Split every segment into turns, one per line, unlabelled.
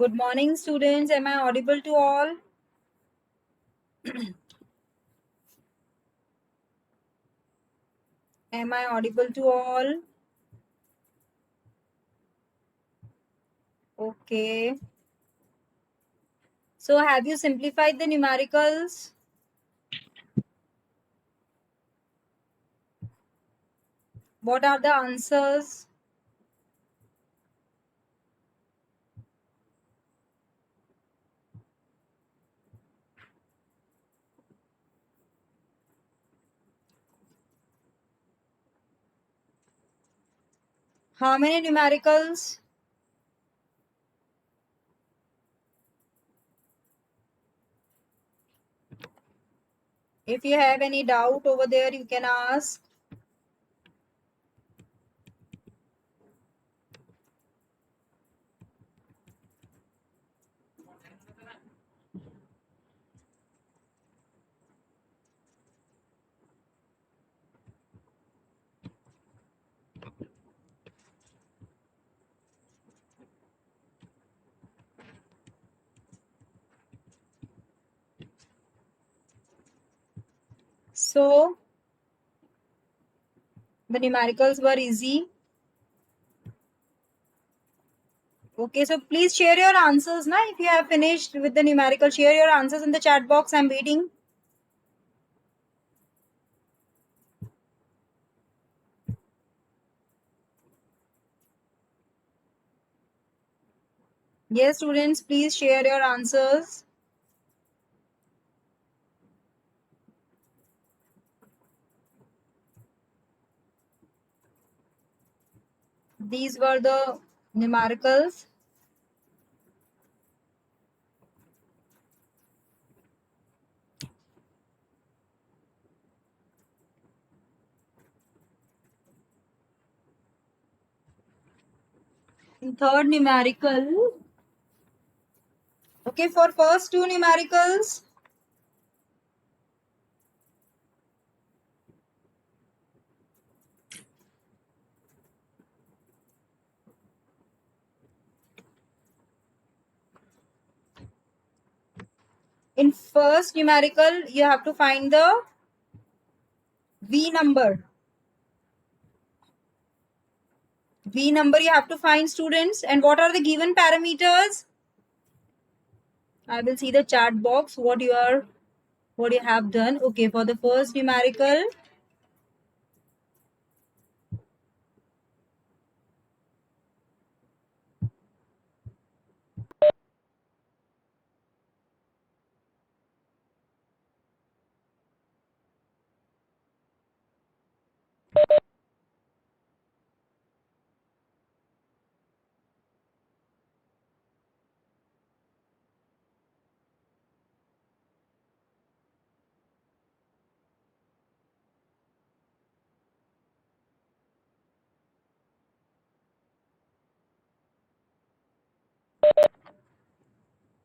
Good morning, students. Am I audible to all? Am I audible to all? Okay. So have you simplified the numericals? What are the answers? How many numericals? If you have any doubt over there, you can ask. So the numericals were easy. Okay, so please share your answers now. If you have finished with the numerical, share your answers in the chat box. I'm waiting. Yes, students, please share your answers. These were the numericals. In third numerical, okay, for first two numericals, in first numerical, you have to find the V number. V number you have to find, students. And what are the given parameters? I will see the chat box, what you have done. Okay, for the first numerical,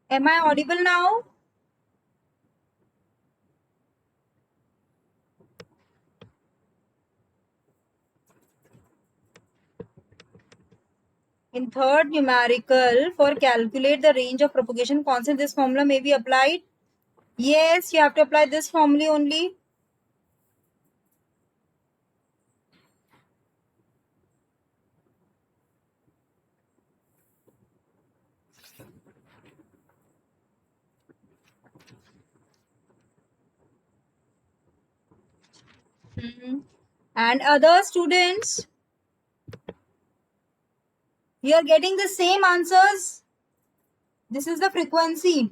am I audible now? In third numerical, for calculate the range of propagation constant, this formula may be applied. Yes, you have to apply this formula only. And other students, you are getting the same answers. This is the frequency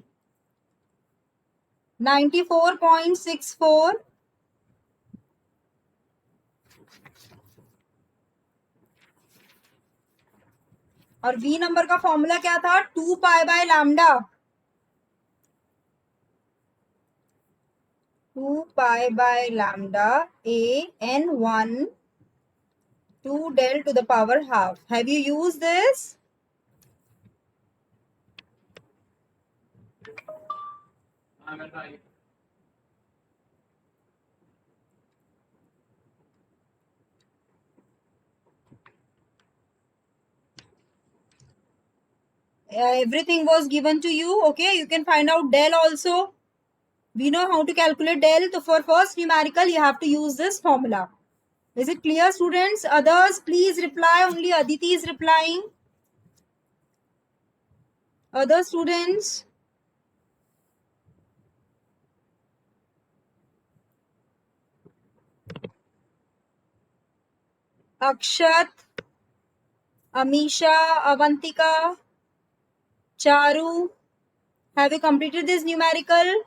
94.64. और V number का formula क्या था? 2 pi by lambda. 2 pi by lambda a n1 2 del to the power half. Have you used this? everything was given to you. Okay, you can find out del also. We know how to calculate del. So for first numerical, you have to use this formula. Is it clear, students? Others, please reply. Only Aditi is replying. Other students? Akshat, Amisha, Avantika, Charu. Have you completed this numerical?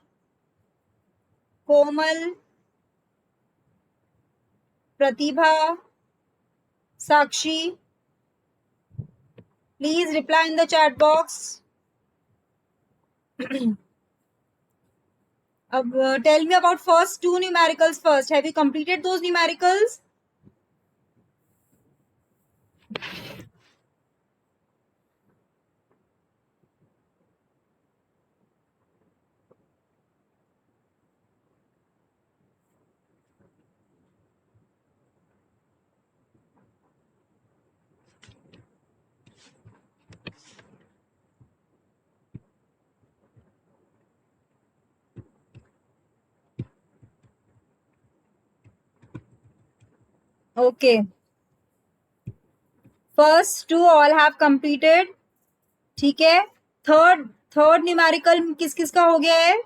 Komal, Pratibha, Sakshi. Please reply in the chat box. Tell me about first two numericals first. Have you completed those numericals? Okay. First two all have completed. ठीक है. Third numerical किस किस का हो गया है?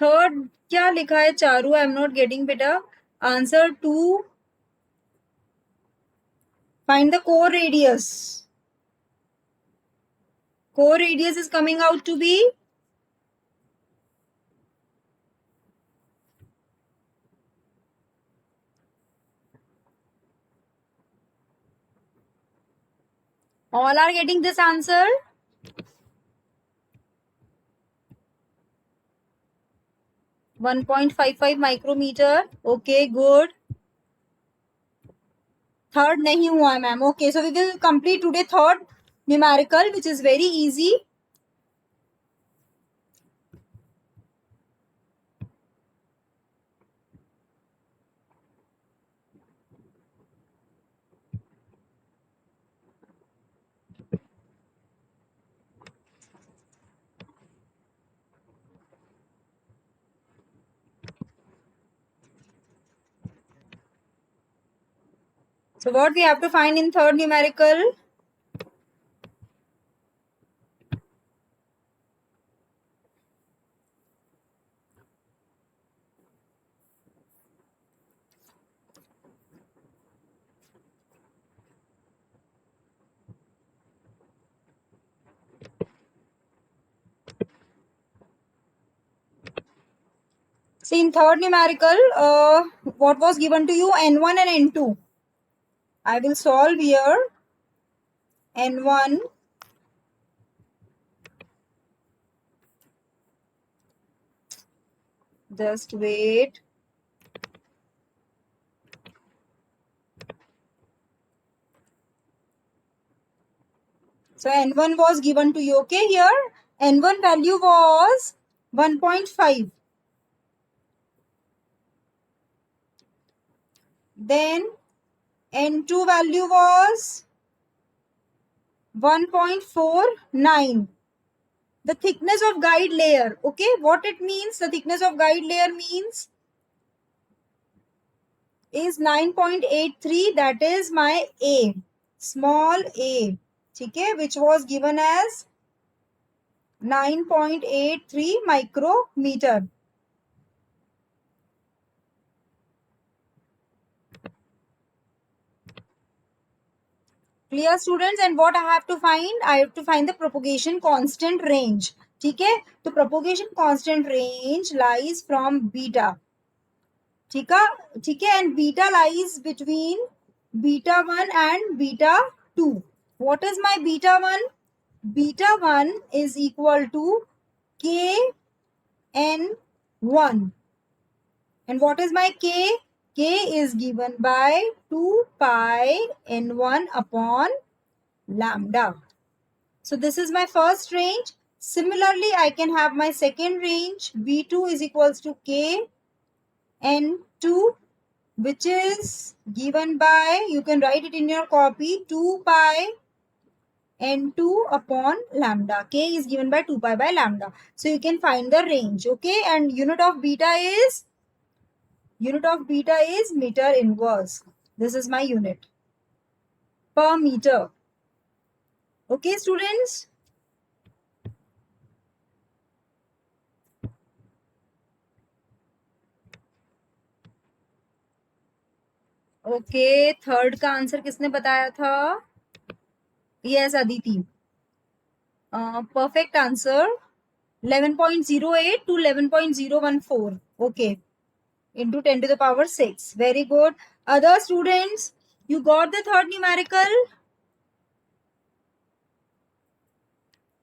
Third क्या लिखा है Charu? I am not getting बेटा. Answer to find the core radius. Core radius is coming out to be all are getting this answer. .55 micrometer. Okay, good. Third नहीं हुआ है ma'am. Okay, so we will complete today third numerical, which is very easy. So what we have to find in third numerical? See, in third numerical, what was given to you? N1 and N2. I will solve here. N1 just wait. So N1 was given to you. Okay, here N1 value was 1.5. Then N2 value was 1.49. The thickness of guide layer. Okay, what it means? The thickness of guide layer means is 9.83. That is my A, small a. Okay, which was given as 9.83 micrometer. Clear, students? And what I have to find? I have to find the propagation constant range. ठीक है, तो propagation constant range lies from beta. ठीक है, and beta lies between beta 1 and beta 2. What is my beta 1? Beta 1 is equal to k n1. And what is my k? K is given by 2 pi n1 upon lambda. So this is my first range. Similarly, I can have my second range. V2 is equals to K N2, which is given by, you can write it in your copy, 2 pi N2 upon lambda. K is given by 2 pi by lambda. So you can find the range, okay? And unit of beta is meter inverse. This is my unit per meter. Okay, students? Okay, third का answer किसने बताया था? Yes, Aditi. Perfect answer. 11.08 to 11.014. Okay. Into 10 to the power 6. Very good. Other students, you got the third numerical?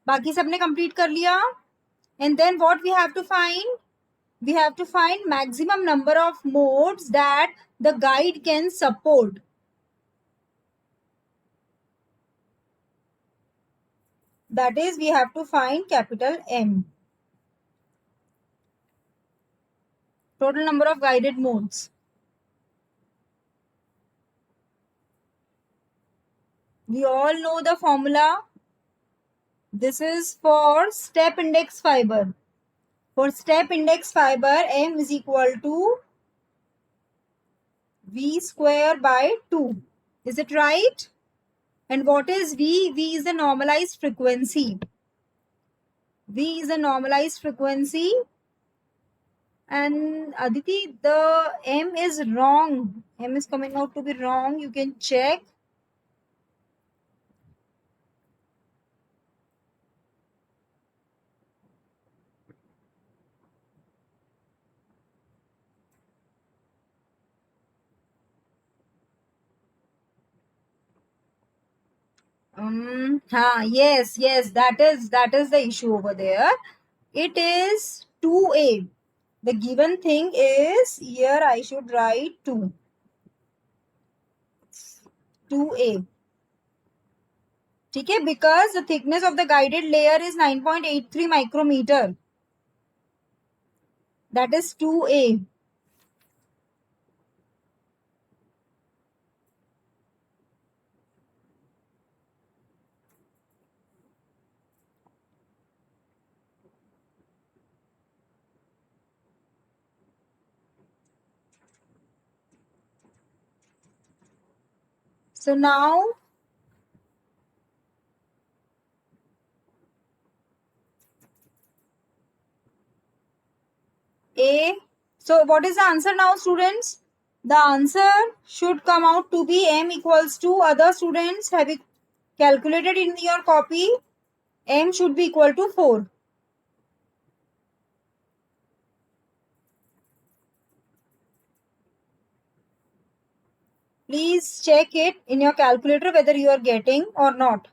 बाकी सबने complete कर लिया? And then what we have to find? We have to find maximum number of modes that the guide can support. That is, we have to find capital M. Total number of guided modes. We all know the formula. This is for step index fiber. For step index fiber, M is equal to V square by 2. Is it right? And what is V? V is the normalized frequency. V is a normalized frequency. And Aditi, the M is wrong. M is coming out to be wrong. You can check. Yes, that is the issue over there. It is 2A. The given thing is, here I should write 2A. Okay, because the thickness of the guided layer is 9.83 micrometer. That is 2A. So now, A. So what is the answer now, students? The answer should come out to be M equals to, other students, have you calculated in your copy? M should be equal to 4. Please check it in your calculator whether you are getting or not.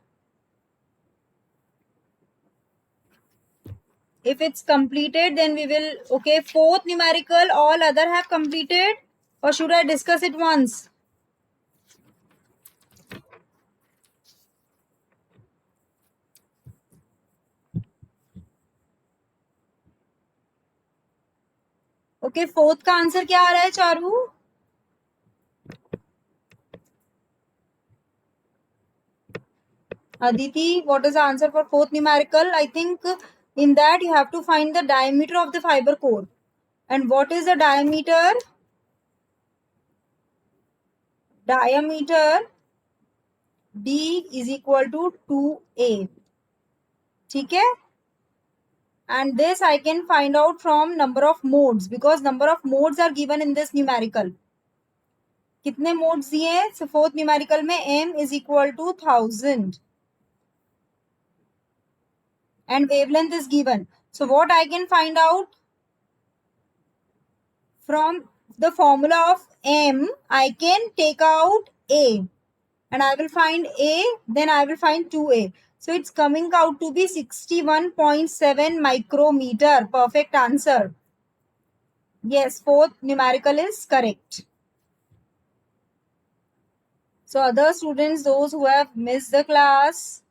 If it's completed, then we will, okay, fourth numerical, all other have completed, or should I discuss it once? Okay, fourth का answer क्या आ रहा है Charu? Aditi, what is the answer for fourth numerical? I think in that you have to find the diameter of the fiber core. And what is the diameter? Diameter D is equal to 2A. ठीक है? And this I can find out from number of modes, because number of modes are given in this numerical. कितने modes दिए हैं? So fourth numerical में M is equal to 1000. And wavelength is given. So what I can find out? From the formula of M, I can take out A. And I will find A, then I will find 2A. So it's coming out to be 61.7 micrometer. Perfect answer. Yes, fourth numerical is correct. So other students, those who have missed the class,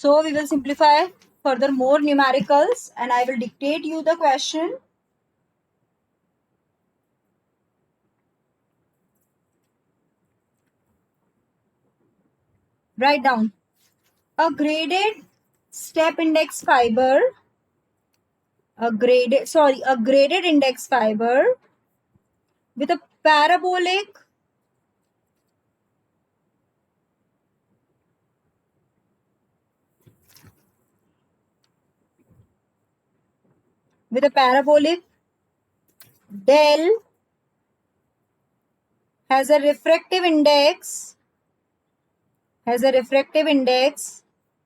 So we will simplify further more numericals and I will dictate you the question. Write down. A graded step index fiber, a graded index fiber with a parabolic del has a refractive index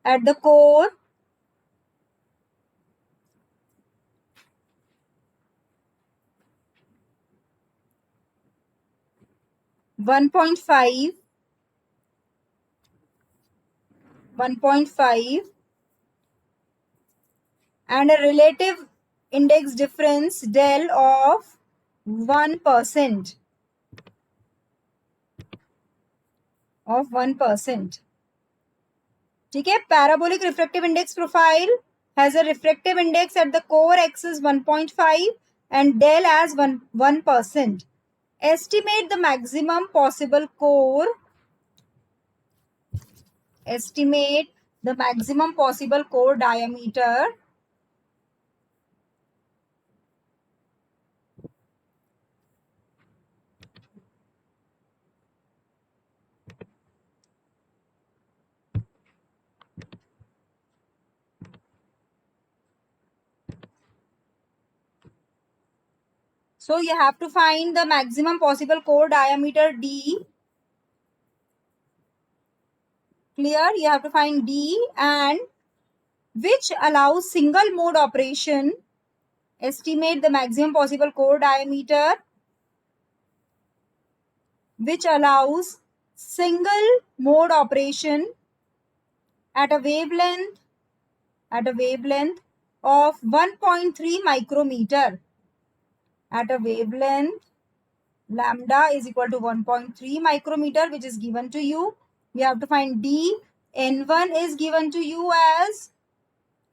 at the core 1.5 and a relative index difference del of 1% ठीक है. Parabolic refractive index profile has a refractive index at the core axis 1.5 and del as 1%. Estimate the maximum possible core diameter So you have to find the maximum possible core diameter D. Clear? You have to find D and which allows single mode operation. Estimate the maximum possible core diameter which allows single mode operation at a wavelength of 1.3 micrometer. At a wavelength lambda is equal to 1.3 micrometer, which is given to you. You have to find D. N1 is given to you as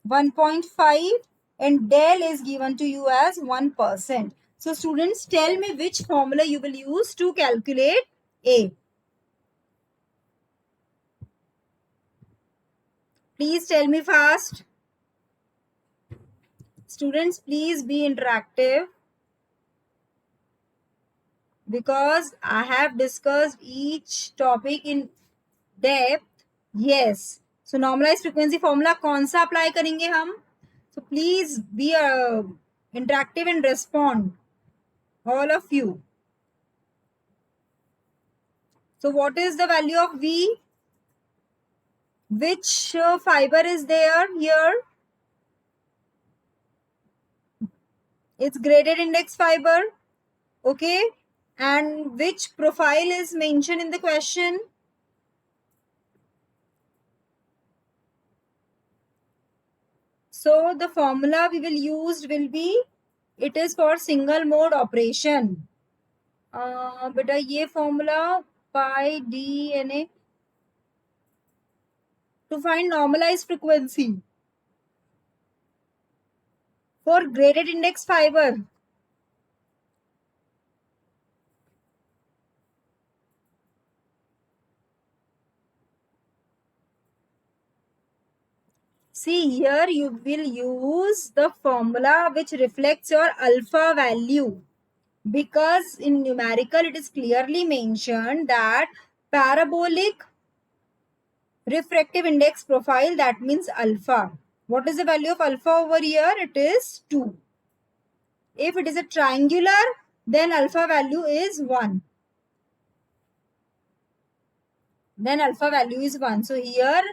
1.5 and del is given to you as 1%. So students, tell me which formula you will use to calculate A. Please tell me fast. Students, please be interactive because I have discussed each topic in depth. Yes. So normalized frequency formula कौन सा apply करेंगे हम? So please be interactive and respond, all of you. So what is the value of V? Which fiber is there here? It's graded index fiber. Okay. And which profile is mentioned in the question? So the formula we will use will be, it is for single mode operation. बेटा ये formula pi d na to find normalized frequency for graded index fiber. See here, you will use the formula which reflects your alpha value, because in numerical it is clearly mentioned that parabolic refractive index profile, that means alpha. What is the value of alpha over here? It is 2. If it is a triangular, then alpha value is 1. So here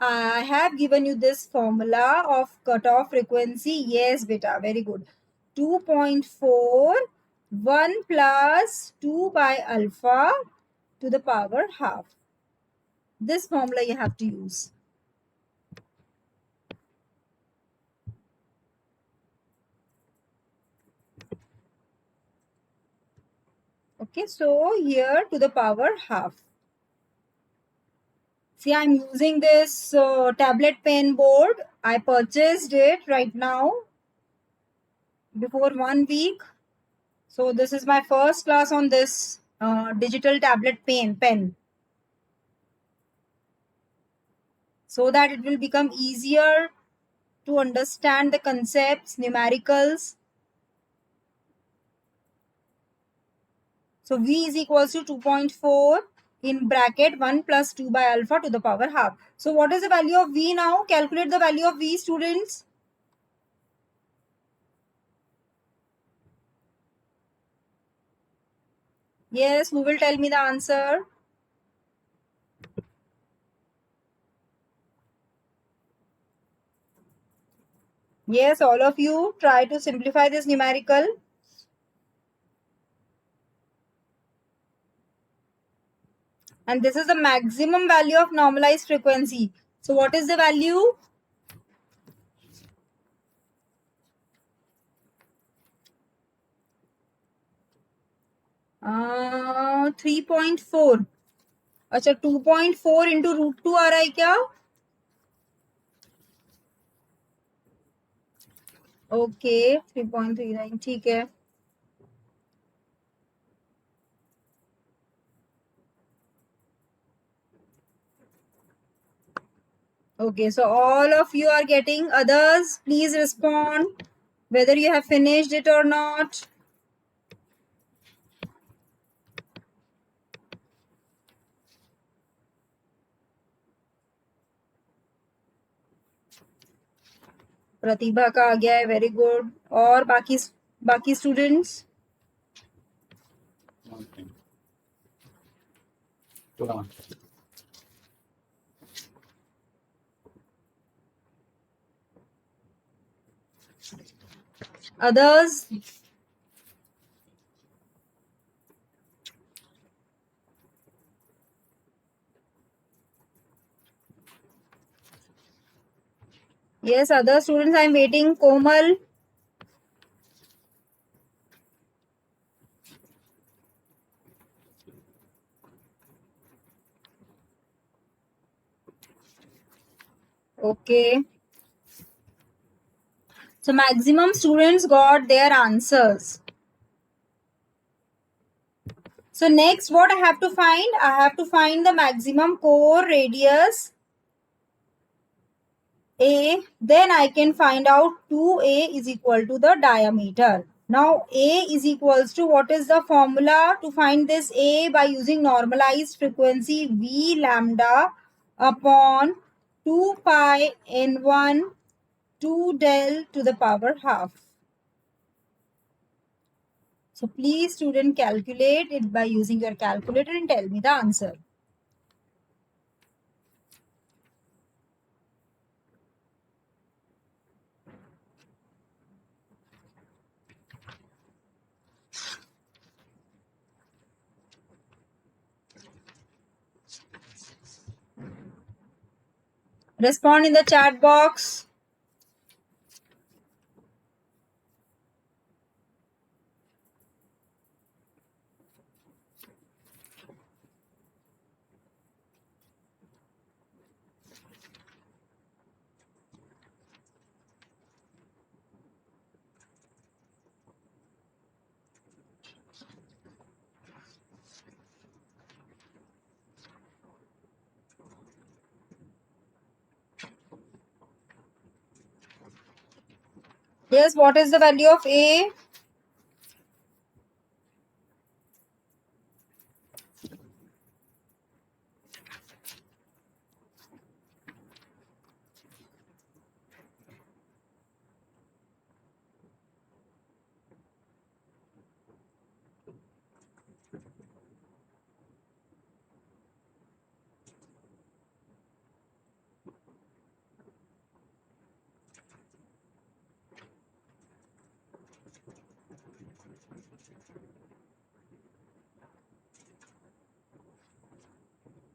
I have given you this formula of cutoff frequency. Yes, beta, very good. 2.4, 1 plus 2 by alpha to the power half. This formula you have to use. Okay, so here to the power half. See, I'm using this tablet pen board. I purchased it right now before 1 week. So this is my first class on this digital tablet pen, so that it will become easier to understand the concepts, numericals. So V is equals to 2.4 in bracket 1 plus 2 by alpha to the power half. So what is the value of V now? Calculate the value of V, students. Yes, who will tell me the answer? Yes, all of you try to simplify this numerical. And this is the maximum value of normalized frequency. So what is the value? Uh, 3.4. अच्छा 2.4 into √2 आ रहा है क्या? Okay 3.39 ठीक है. Okay, so all of you are getting. Others, please respond whether you have finished it or not. प्रतिभा का आ गया है, very good. और बाकी students? Others? Yes, other students, I am waiting. Komal? Okay. So maximum students got their answers. So next what I have to find? I have to find the maximum core radius A. Then I can find out 2A is equal to the diameter. Now A is equals to, what is the formula to find this A? By using normalized frequency V lambda upon 2 pi n1 2 del to the power half. So please student calculate it by using your calculator and tell me the answer. Respond in the chat box. Yes, what is the value of A?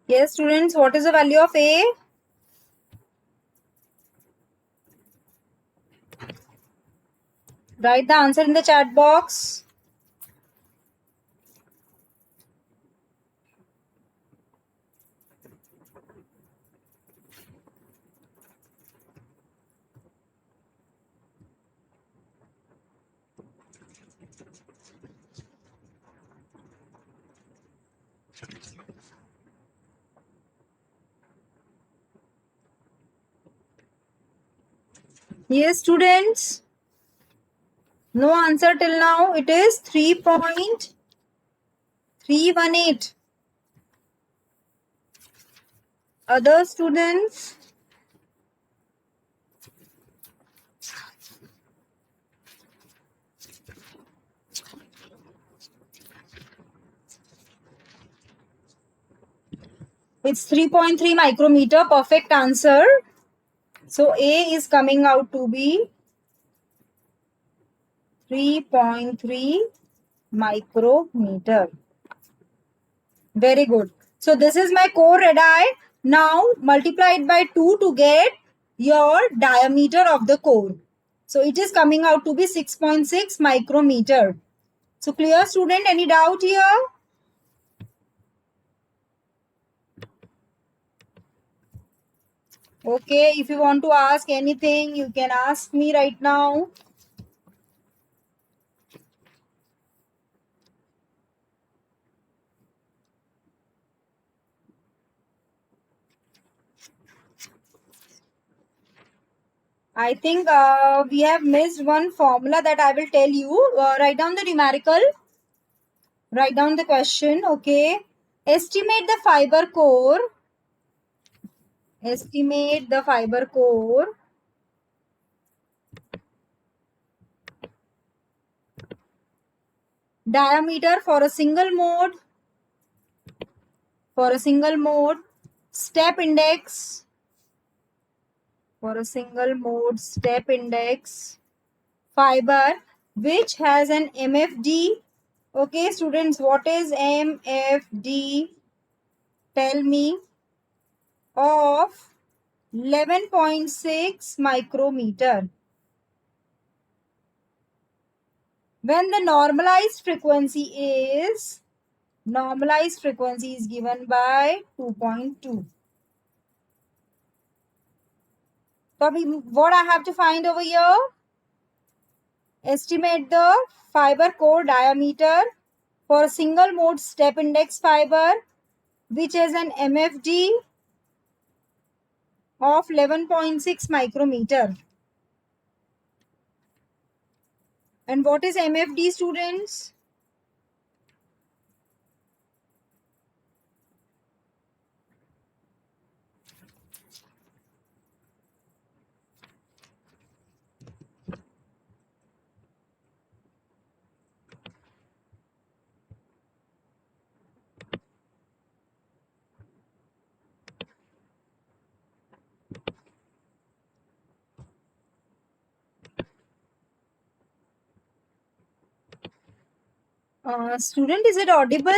Yes, students, what is the value of A? Write the answer in the chat box. Yes, students. No answer till now. It is 3.318. Other students? It's 3.3 micrometer. Perfect answer. So A is coming out to be 3.3 micrometer. Very good. So this is my core radii. Now multiply it by 2 to get your diameter of the core. So it is coming out to be 6.6 micrometer. So clear, student? Any doubt here? Okay, if you want to ask anything, you can ask me right now. I think we have missed one formula that I will tell you. Write down the numerical. Write down the question. Okay. Estimate the fiber core. Estimate the fiber core diameter for a single mode. For a single mode. Step index. For a single mode. Step index. Fiber which has an MFD. Okay, students, what is MFD? Tell me. Of 11.6 micrometer. When the normalized frequency is given by 2.2. So what I have to find over here? Estimate the fiber core diameter for a single mode step index fiber which has an MFD of 11.6 micrometer. And what is MFD, students? Student, is it audible?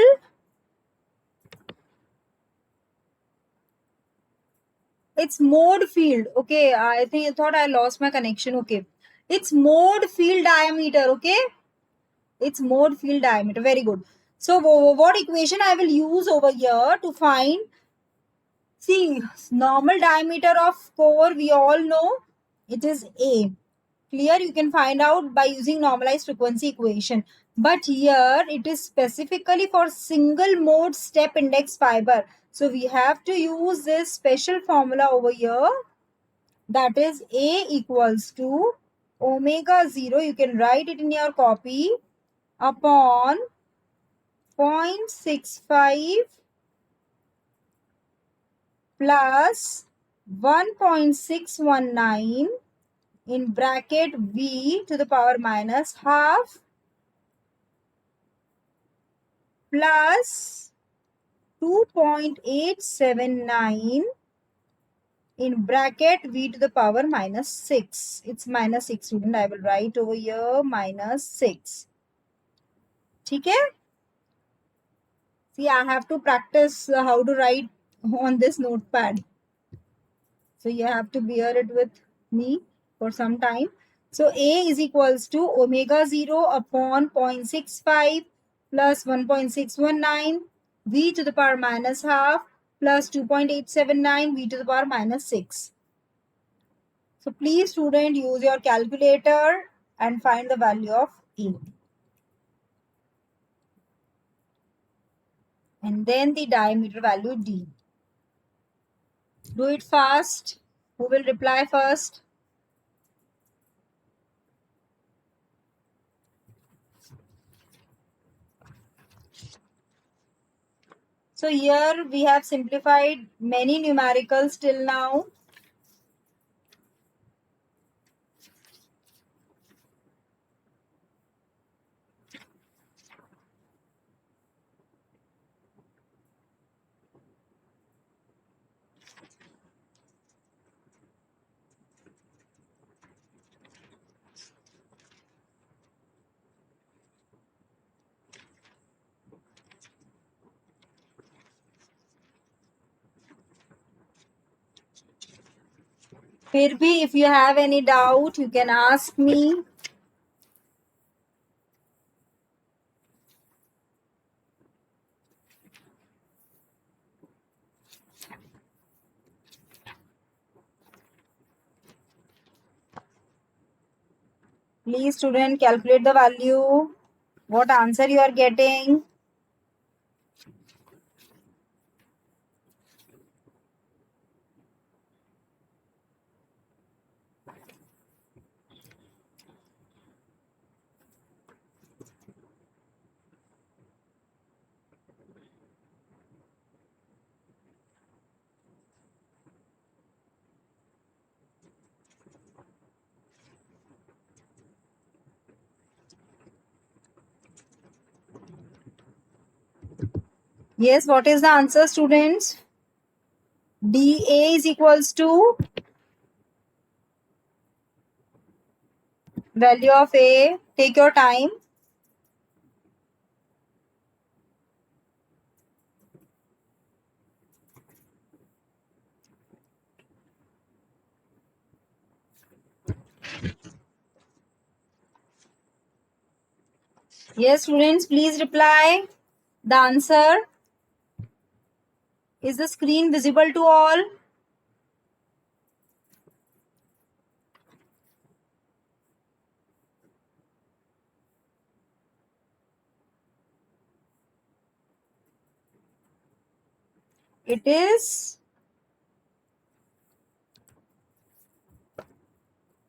It's mode field. Okay, I thought I lost my connection. Okay, it's mode field diameter. Okay, it's mode field diameter. Very good. So what equation I will use over here to find? See, normal diameter of core we all know it is A. Clear? You can find out by using normalized frequency equation. But here it is specifically for single mode step index fiber. So we have to use this special formula over here. That is A equals to omega 0. You can write it in your copy upon 0.65 plus 1.619 in bracket V to the power minus half plus 2.879 in bracket V to the power minus 6. It's minus 6, student. I will write over here minus 6. Okay? See, I have to practice how to write on this notepad. So you have to bear it with me for some time. So A is equals to omega 0 upon 0.65 plus 1.619 V to the power minus half plus 2.879 V to the power minus 6. So please, student, use your calculator and find the value of A. And then the diameter value D. Do it fast. Who will reply first? So here we have simplified many numericals till now. फिर भी if you have any doubt, you can ask me. Please student, calculate the value. What answer you are getting? Yes, what is the answer, students? DA is equals to value of A. Take your time. Yes, students, please reply. The answer. Is the screen visible to all? It is.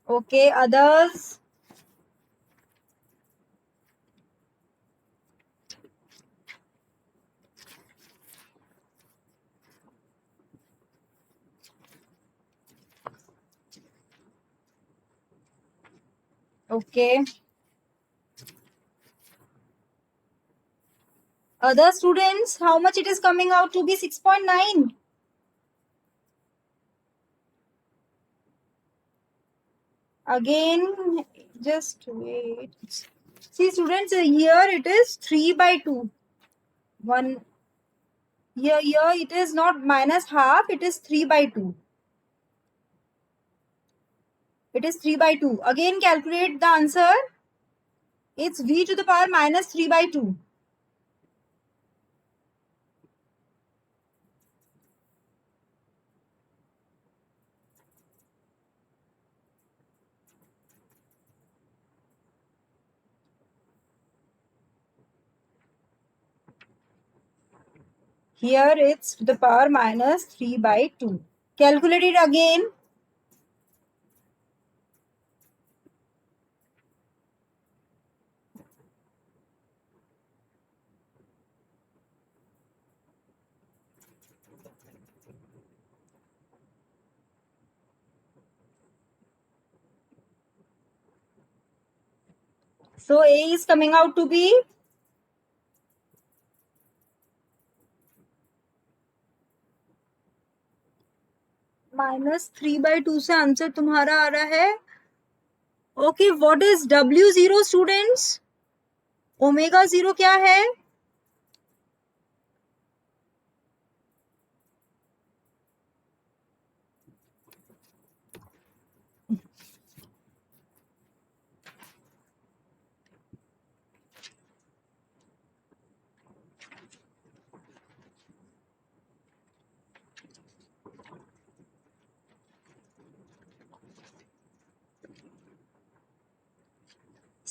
Okay, others? Okay. Other students, how much it is coming out to be? 6.9. Again, just wait. See, students, here it is 3 by 2. 1. Here it is not minus half, it is 3 by 2. It is 3 by 2. Again, calculate the answer. It's v to the power minus 3 by 2. Here it's to the power minus 3 by 2. Calculate it again. So A is coming out to be -3/2 से answer तुम्हारा आ रहा है. Okay, what is W0 students? Omega 0 क्या है?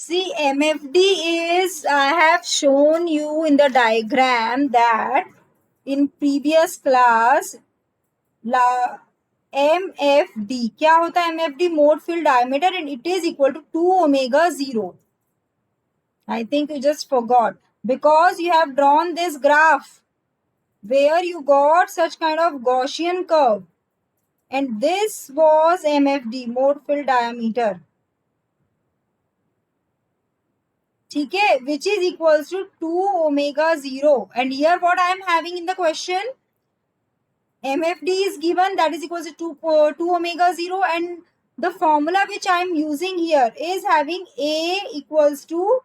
See, MFD is, I have shown you in the diagram that in previous class, MFD क्या होता है? MFD mode field diameter and it is equal to 2 omega 0. I think you just forgot because you have drawn this graph. where you got such kind of Gaussian curve, and this was MFD, mode fill diameter. ठीक है, which is equals to 2 omega 0. And here what I am having in the question, MFD is given, that is equals to 2 omega 0, and the formula which I am using here is having A equals to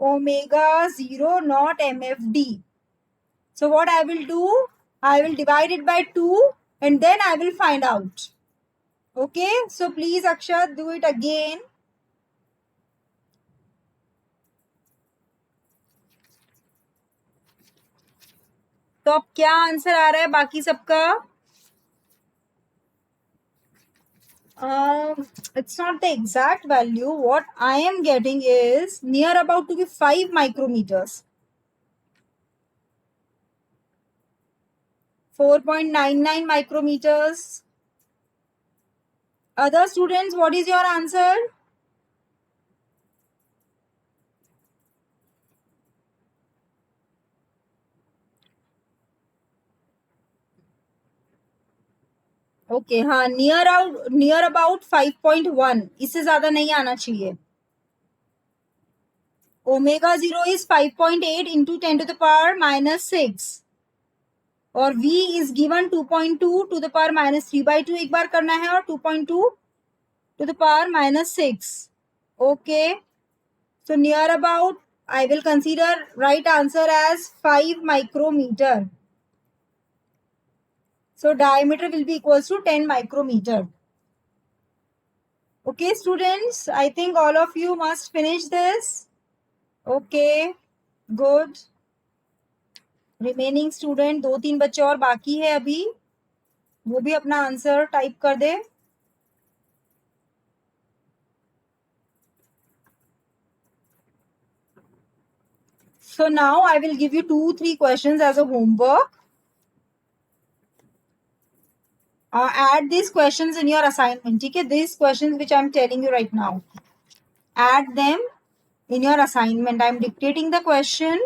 omega 0 not MFD. So what I will do, I will divide it by 2 and then I will find out. Okay, so please Akshat, do it again. तो अब क्या answer आ रहा है बाकी सबका? It's not the exact value. What I am getting is near about to be 5 micrometers. 4.99 micrometers. Other students, what is your answer? Okay हाँ, near about 5.1, इससे ज्यादा नहीं आना चाहिए. Omega 0 is 5.8 into 10 to the power minus 6 और v is given 2.2 to the power minus 3/2 एक बार करना है और 2.2 to the power minus 6. Okay, so near about I will consider right answer as 5 micrometer. So diameter will be equals to 10 micrometer. Okay students, I think all of you must finish this. Okay, good. Remaining student 2-3 बच्चे और बाकी है अभी, वो भी अपना answer type कर दे. So now I will give you 2-3 questions as a homework. Add these questions in your assignment. ठीक है, these questions which I am telling you right now, add them in your assignment. I am dictating the question.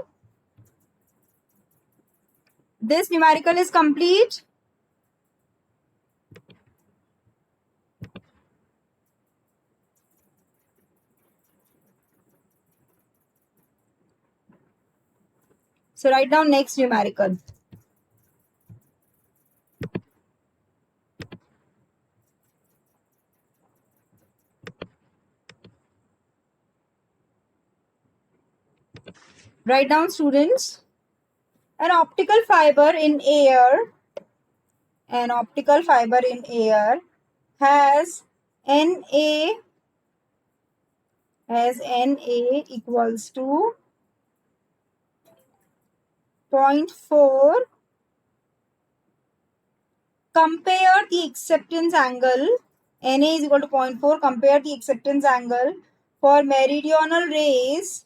This numerical is complete. So write down next numerical. Write down students. An optical fiber in air, an optical fiber in air has Na equals to 0.4. Compare the acceptance angle. Na is equal to 0.4. Compare the acceptance angle for meridional rays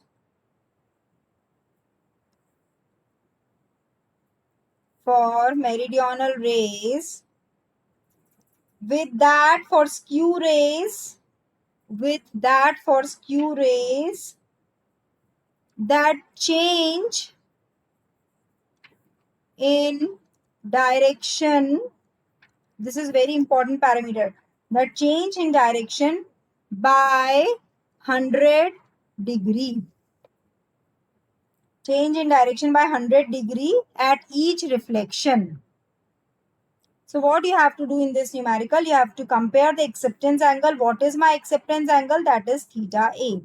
with that for skew rays that change in direction. This is very important parameter. That change in direction by 100 degree. Change in direction by 100 degree at each reflection. So what you have to do in this numerical, you have to compare the acceptance angle. What is my acceptance angle? That is theta A.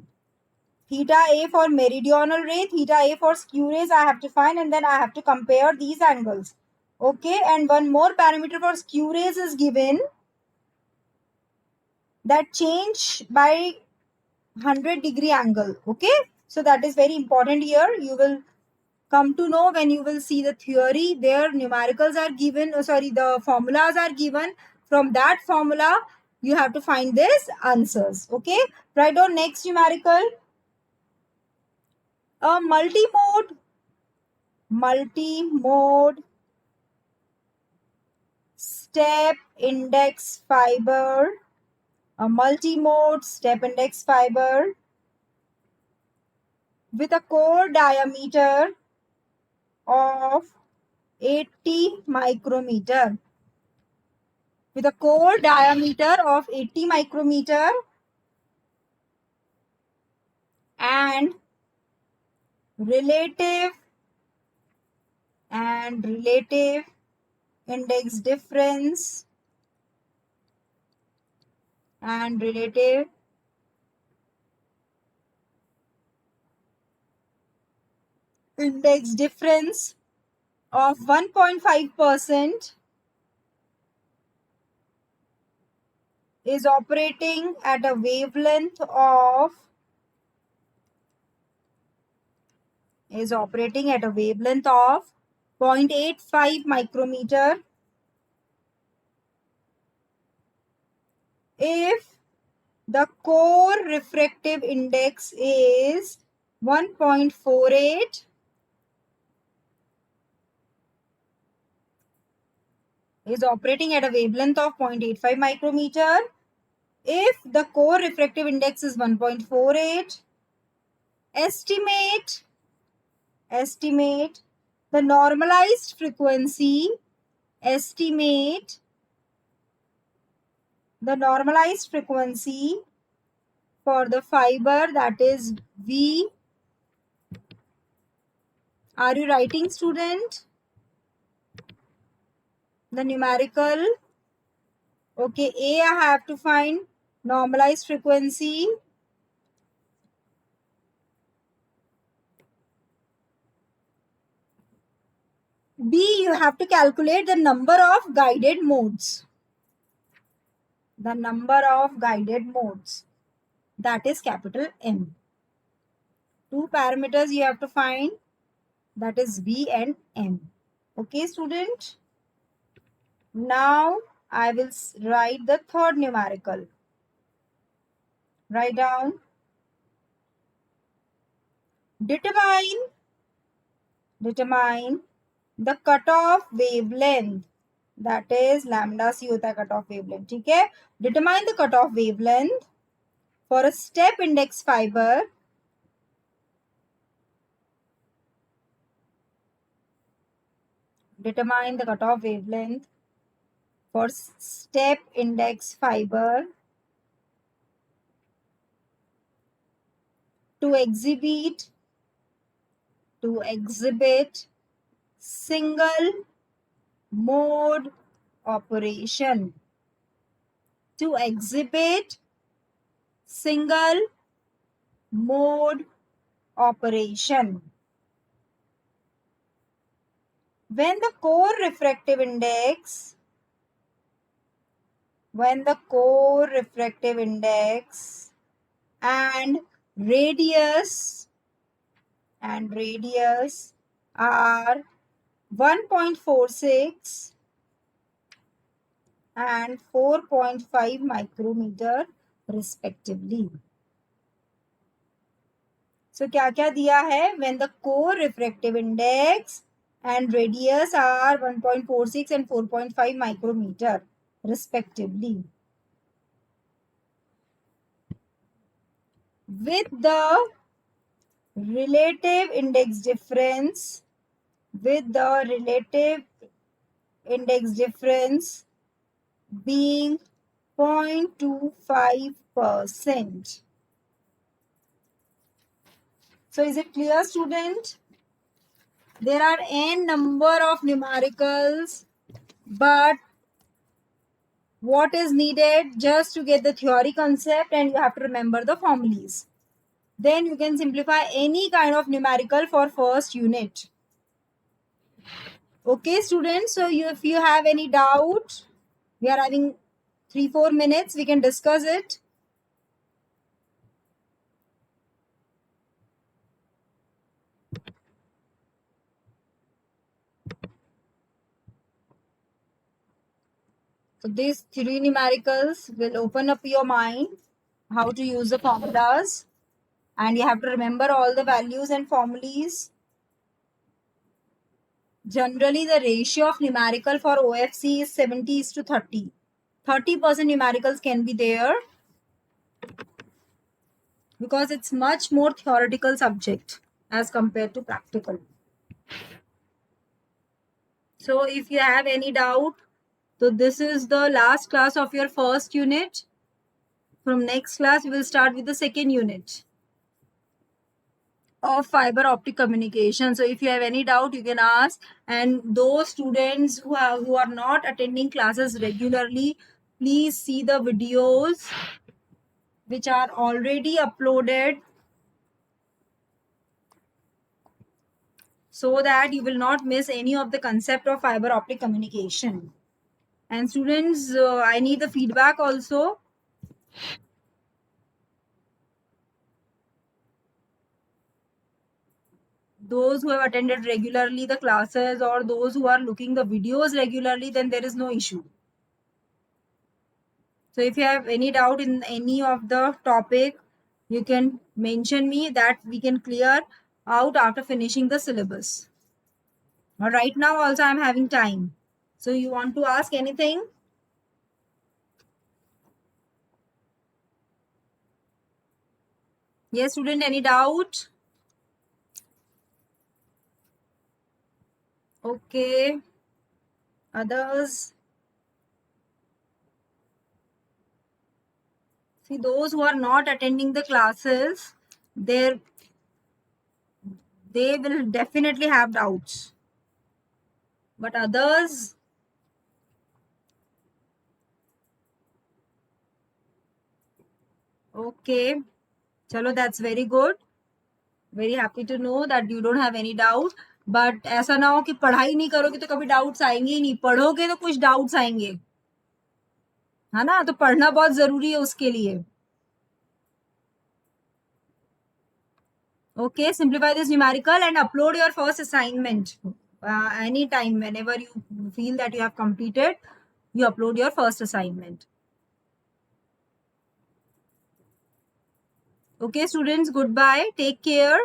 Theta A for meridional ray, theta A for skew rays I have to find, and then I have to compare these angles. Okay, and one more parameter for skew rays is given, that change by 100 degree angle. Okay, so that is very important here. You will come to know when you will see the theory. Their numericals are given, the formulas are given. From that formula you have to find these answers. Okay, write down next numerical. A multi-mode step index fiber, a multi-mode step index fiber with a core diameter of 80 micrometer. With a core diameter of 80 micrometer and relative index difference and relative index difference of 1.5% is operating at a wavelength of 0.85 micrometer if the core refractive index is 1.48 is operating at a wavelength of 0.85 micrometer. If the core refractive index is 1.48, estimate the normalized frequency, estimate the normalized frequency for the fiber, that is V. Are you writing, student? The numerical. Okay, A, I have to find normalized frequency. B, you have to calculate the number of guided modes. The number of guided modes, that is capital M. Two parameters you have to find, that is B and M. Okay, student? Now I will write the third numerical. Write down. Determine the cutoff wavelength, that is lambda c होता है cutoff wavelength. ठीक है? Determine the cutoff wavelength for a step index fiber determine the cutoff wavelength for step index fiber to exhibit single mode operation. To exhibit single mode operation. When the core refractive index and radius are 1.46 and 4.5 micrometer respectively. So क्या क्या दिया है? When the core refractive index and radius are 1.46 and 4.5 micrometer respectively. With the relative index difference being 0.25%. So is it clear, student? There are n number of numericals, but what is needed just to get the theory concept, and you have to remember the formulas. Then you can simplify any kind of numerical for first unit. Okay, students, so if you have any doubt, we are having 3-4 minutes, we can discuss it. So these 3 numericals will open up your mind how to use the formulas, and you have to remember all the values and formulas. Generally, the ratio of numerical for OFC is 70:30. 30% numericals can be there because it's much more theoretical subject as compared to practical. So if you have any doubt, so this is the last class of your first unit. From next class, we will start with the second unit of fiber optic communication. So if you have any doubt, you can ask. And those students who are not attending classes regularly, please see the videos which are already uploaded, so that you will not miss any of the concept of fiber optic communication. And students, I need the feedback also. Those who have attended regularly the classes, or those who are looking the videos regularly, then there is no issue. So if you have any doubt in any of the topic, you can mention me, that we can clear out after finishing the syllabus. Right now also I'm having time. So you want to ask anything? Yes, student, any doubt? Okay. Others? See, those who are not attending the classes, they will definitely have doubts. But others, okay. Chalo, that's very good. Very happy to know that you don't have any doubt. But ऐसा ना हो कि पढ़ाई नहीं करोगे तो कभी doubts आएंगे ही नहीं, पढ़ोगे तो कुछ डाउट्स आएंगे, है ना? तो पढ़ना बहुत जरूरी है उसके लिए. Okay, simplify this numerical and upload your first assignment. Anytime, whenever you feel that you have completed, you upload your first assignment. Okay, students, goodbye. Take care.